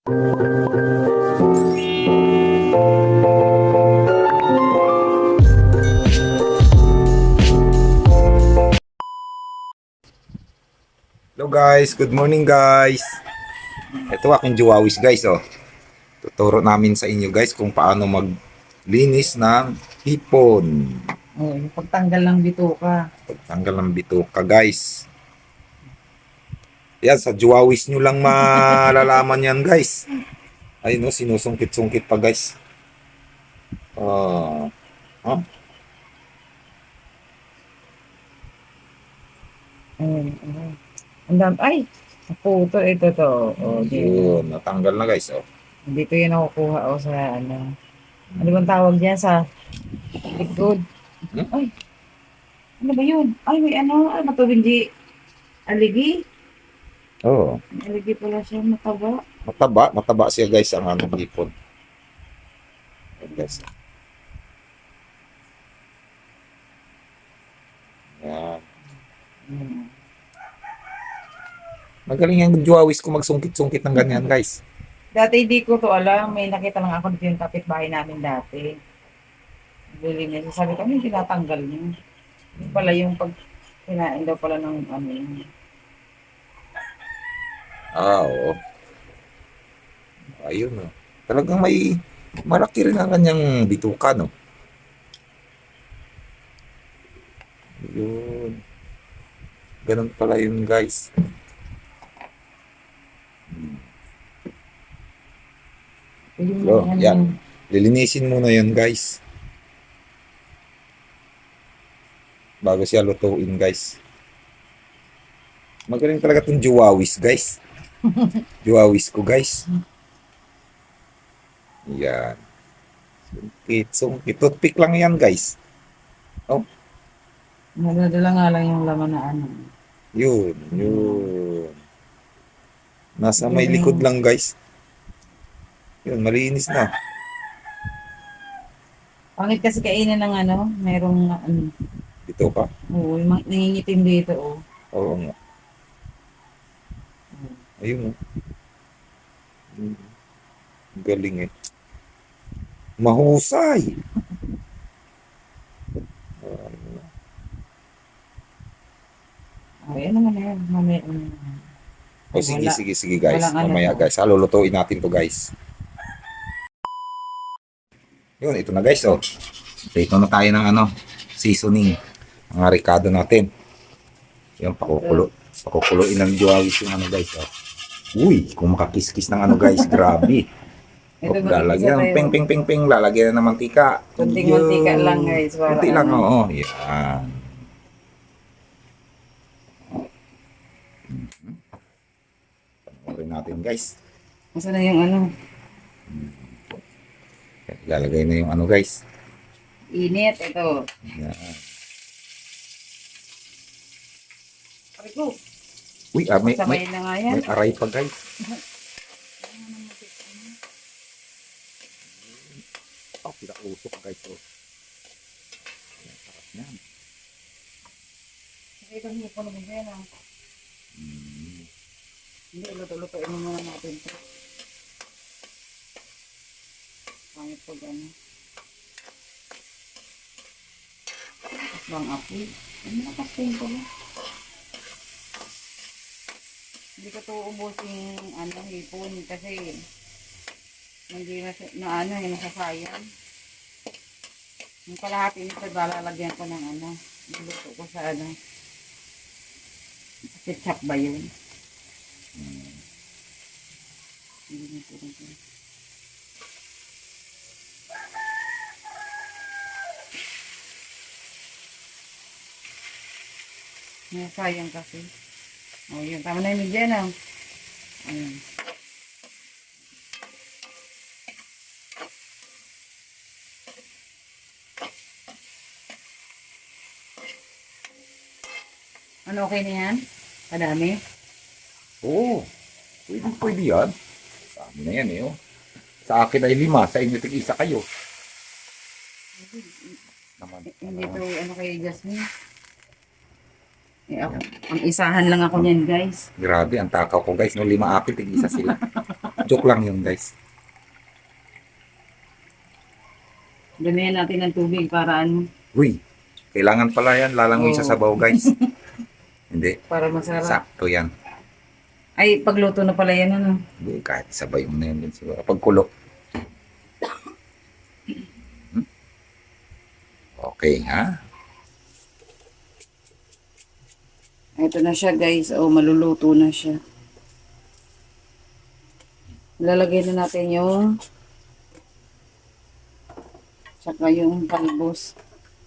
Hello guys, good morning guys. Ito aking Juwawis guys oh. Tuturo namin sa inyo guys kung paano maglinis ng hipon. Oh, yung pagtanggal ng bituka. Pagtanggal ng bituka guys. Yan, sa Juwawis nyo lang malalaman yan guys. Ayun no, sinusungkit-sungkit pa guys. Huh? Ayun, ayun. Ang dami. Ay! Naputo. Ito to. O, dito. Yun, natanggal na guys oh. Dito yung nakukuha o sa ano. Ano bang tawag dyan sa likod? Hmm? Ay! Ano ba yun? Ay, may ano. Ano to? Hindi. Aligi? Oh, May aligi pala siya. Mataba. mataba siya guys ang anong hipon. Ayan, guys. Yan. Hmm. Magaling yung Juwawis ko magsungkit-sungkit ng ganyan guys. Dati di ko to alam. May nakita lang ako dito yung kapitbahay namin dati. Bili niya. Sabi ko, ano yung tinatanggal niya? Yung pala yung pag kinain daw pala ng ano yun. Oo. Ayun oh. Talagang may malaki rin ang kanyang bituka no. Yun. Ganun pala yun guys. Yung So, ano, yan. Lilinisin muna yun guys. Bago siya lutuin guys. Magaling talaga itong Juwawis guys. Juwawis ko guys. Yan. Sungkit, sungkit. Toothpick lang yan guys. nadadala nga lang yung laman na ano. Yun, yun. Nasa may likod lang guys. Yun, malinis na. Pangit kasi kainin ng ano, merong ano, Ito pa. yung nangingitim dito, oh. Oo nga. Ayun oh. Galing eh. Mahusay. Ayan naman na yan, mamaya. O sige, Wala. sige, sige guys. Walang ano Mamaya to. guys. Lulutuin natin to guys. Yun, ito na guys oh. Ito na tayo ng ano, seasoning. Ang ricado natin. Yung pakukulo. Pakukuluin ng Juwawis yung ano guys oh. Uy, kung makakiskis ng ano guys, grabe. Ito Oh, mag-isa lalagyan, tayo. ping, ping, ping, ping, lalagyan na ng mantika. Kunting mantika lang guys. Para Kunti lang, ano. oo. Yan. Panoorin natin guys. Masa na yung ano, Lalagay na yung ano guys. init, ito. Yan. Aray ko, Uy, may sabay na nga yan. aray pa guys. Oh, pinausok guys. Oh. Yan, sarap yan. Ito hindi po naman yan, ah. Hindi, luto-lutoin mo muna natin ito. Pangit pag ano. Tapos bang apoy. Ano nakasin ko lang. Hindi ko ito ubusin ano, hipon kasi hindi na ano, yung nasasayang. Yung kalahati nito, lalagyan ko ng ano, niluto ko sa ano, ketchup ba yun? Hindi na ito rin. Nasayang kasi. O yun, tama na yung medyan ah. Ayun. Ano, okay na yan? Kadami? Oo. Pwede, pwede yan. Dami na yan eh. Oh. Sa akin ay 5, sa inyo tig-isa kayo. Naman. Hindi to, ano kay Jasmine? Eh, ako, ang isahan lang ako niyan, guys. Grabe, ang takaw ko guys. No, 5 akin, tig-isa sila. Joke lang yun, guys. Damihan natin ng tubig para ano, Uy, kailangan pala yan. Lalangoy sa Oo. sabaw, guys. Hindi. para masarap. Sakto yan. Ay, pagluto na pala yan ano. Hindi, kahit sabay mo na yan. Siguro. Pagkulo. Okay, ha? Ito na siya guys. Oh, maluluto na siya. Lalagay na natin yung tsaka yung palbos.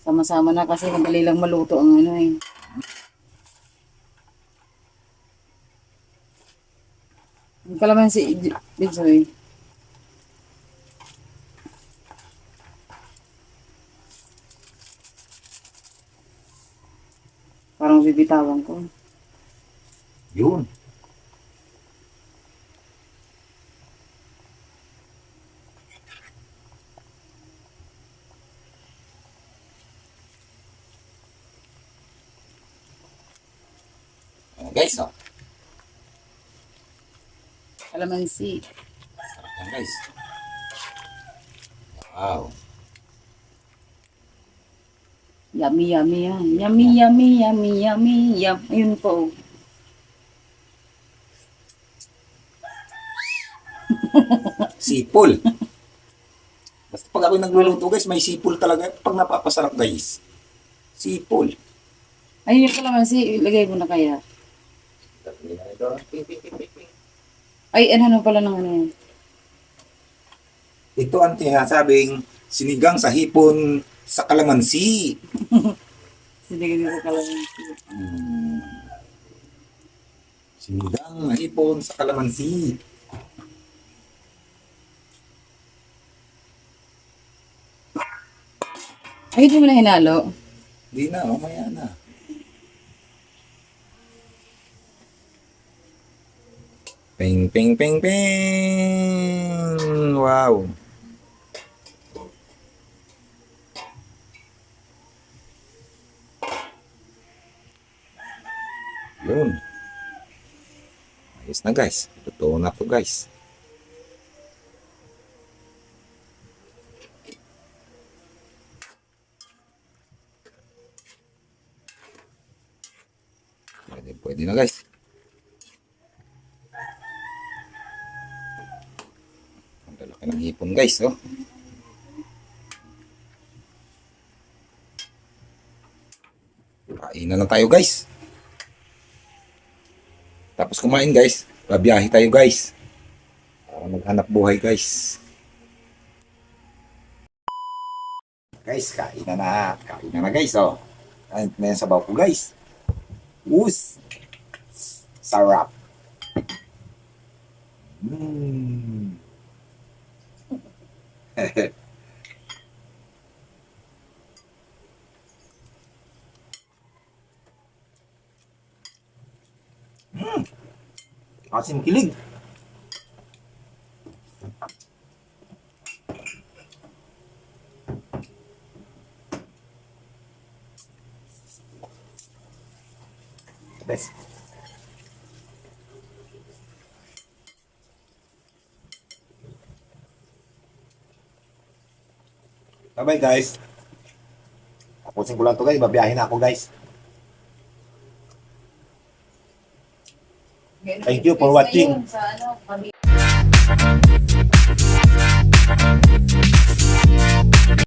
Sama-sama na kasi madali lang maluto ang ano eh. Yung kalamansi, Bidsoy. Parang bibitawan ko. Yun. Guys, oh. Kalamansi. Sarap yan, guys. Wow. Yummy, yummy yan. Yummy, yummy, yummy, yummy, yum. Ayun po. Sipol. Basta pag ako nagluluto, guys, may sipol talaga. Pag napapasarap, guys. Sipol. Ayun yung kalamansi. Ilagay mo na kaya. Ay, ano pala ng ano yan? Ito ang sinasabing sinigang sa hipon sa kalamansi. Sinigyan mo sa kalamansi. Sinigang na hipon sa kalamansi. Ay, hindi mo na hinalo. Hindi na, mamaya na. Ping, ping, ping, ping! Wow! Yun. Ayos na, guys. Totoo na to, guys. Pwede na, guys. Ang lalaki ng hipon, guys, oh. Kain na lang tayo, guys. Tapos kumain, guys. Babiyahe tayo, guys. Para maghanap buhay, guys. Guys, kain na na. Kain na na, guys, oh. Kain na yung sabaw ko, guys. Us! Sarap. Mm. Asim kilig. Best. Bye-bye, guys. Tapusin ko lang to, guys. Babiyahin na ako, guys. Thank you for watching. Sa ano,